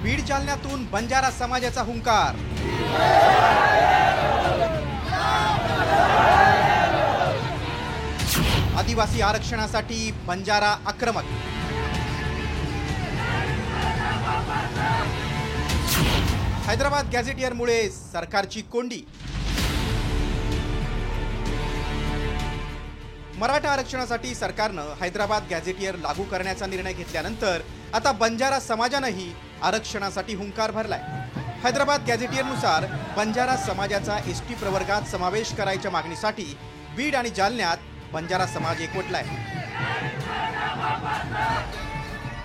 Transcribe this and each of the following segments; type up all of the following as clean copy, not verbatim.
बीड जालन्यातून बंजारा समाजाचा हुंकार। आदिवासी आरक्षणासाठी बंजारा आक्रमक। हैदराबाद गॅझेटियरमुळे सरकारची कोंडी। मराठा आरक्षणासाठी सरकारनं हैदराबाद गॅझेटियर लागू करण्याचा निर्णय घेतल्यानंतर आता बंजारा समाजानंही आरक्षणासाठी हुंकार भरलाय। हैदराबाद गॅझेटियरनुसार बंजारा समाजाचा एसटी प्रवर्गात समावेश करायच्या मागणीसाठी बीड आणि जालन्यात बंजारा समाज एकवटलाय।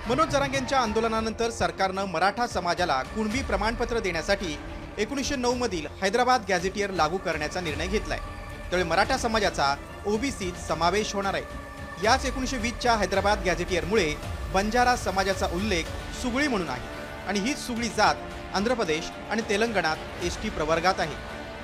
मनोज जरांगेंच्या आंदोलनानंतर सरकारनं मराठा समाजाला कुणबी प्रमाणपत्र देण्यासाठी 1909 मधील हैदराबाद गॅझेटियर लागू करण्याचा निर्णय घेतलाय। त्यामुळे मराठा समाजाचा ओबीसीत समावेश होणार आहे। याच 1920च्या हैदराबाद गॅझेटियरमुळे बंजारा समाजाचा उल्लेख सुगळी म्हणून आहे आणि हीच सुगळी जात आंध्र प्रदेश आणि तेलंगणात एसटी प्रवर्गात आहे।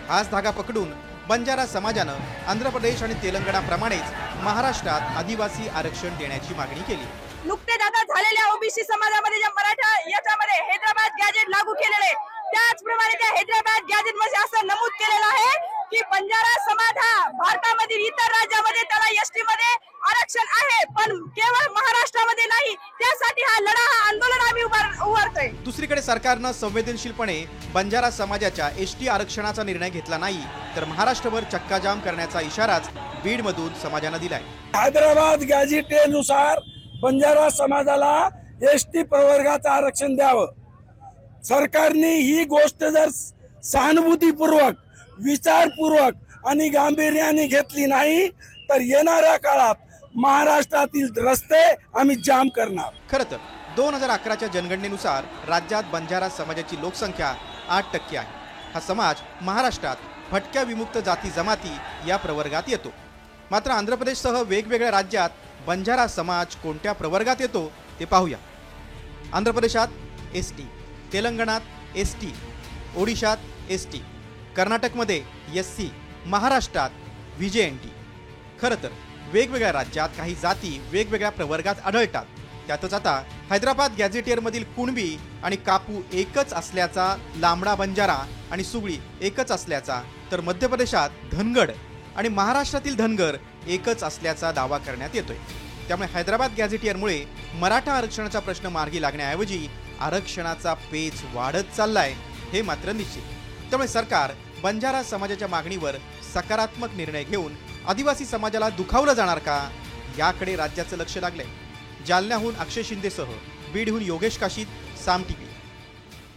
हाच धागा पकडून बंजारा समाजानं आंध्र प्रदेश आणि तेलंगणाप्रमाणेच महाराष्ट्रात आदिवासी आरक्षण देण्याची मागणी केली। नुकतेच आता झालेल्या ओबीसी समाजामध्ये ज्या मराठा याच्यामध्ये हैदराबाद गॅझेट लागू केलेले, त्याचप्रमाणे त्या हैदराबाद गॅझेट मध्ये असं नमूद केलेलं आहे की बंजारा समाज हा भारतामधील इतर राज्यामध्ये त्याला एसटी मध्ये आरक्षण आहे, पण केवळ महाराष्ट्रामध्ये नाही। त्यासाठी हा लढा, हा आंदोलन आम्ही उभारतोय। दुसरीकडे सरकारनं संवेदनशीलपणे बंजारा समाजाच्या एसटी आरक्षणाचा निर्णय घेतला नाही तर महाराष्ट्रभर चक्काजाम करण्याचा इशाराच बीड मधून समाजानं दिलाय। हैदराबाद गॅझेटनुसार बंजारा समाजाला एसटी प्रवर्गाचं आरक्षण द्यावं। सरकारने ही गोष्ट जर सहानुभूतीपूर्वक, विचारपूर्वक आणि गांभीर्याने घेतली नाही तर येणाऱ्या काळात महाराष्ट्रातील रस्ते आम्ही जाम करणार। खरं तर 2011च्या जनगणनेनुसार राज्यात बंजारा समाजाची लोकसंख्या 8% आहे। हा समाज महाराष्ट्रात भटक्या विमुक्त जाती जमाती या प्रवर्गात येतो। मात्र आंध्र प्रदेशसह वेगवेगळ्या राज्यात बंजारा समाज कोणत्या प्रवर्गात येतो ते पाहूया। आंध्र प्रदेशात एसटी, तेलंगणात एसटी, ओडिशात एसटी, कर्नाटकमध्ये एससी, महाराष्ट्रात व्हीजेएनटी। खरं तर वेगवेगळ्या राज्यात काही जाती वेगवेगळ्या प्रवर्गात आढळतात। त्यातच आता हैदराबाद गॅझेटियरमधील कुणबी आणि कापू एकच असल्याचा, लांबडा बंजारा आणि सुगडी एकच असल्याचा, तर मध्य प्रदेशात धनगड आणि महाराष्ट्रातील धनगर एकच असल्याचा दावा करण्यात येतोय। त्यामुळे हैदराबाद गॅझेटियरमुळे मराठा आरक्षणाचा प्रश्न मार्गी लागण्याऐवजी आरक्षणाचा पेच वाढत चाललाय हे मात्र निश्चित। त्यामुळे सरकार बंजारा समाजाच्या मागणीवर सकारात्मक निर्णय घेऊन आदिवासी समाजाला दुखावलं जाणार का, याकडे राज्याचं लक्ष लागलंय। जालन्याहून अक्षय शिंदेसह बीडहून योगेश काशीद, साम टीव्ही।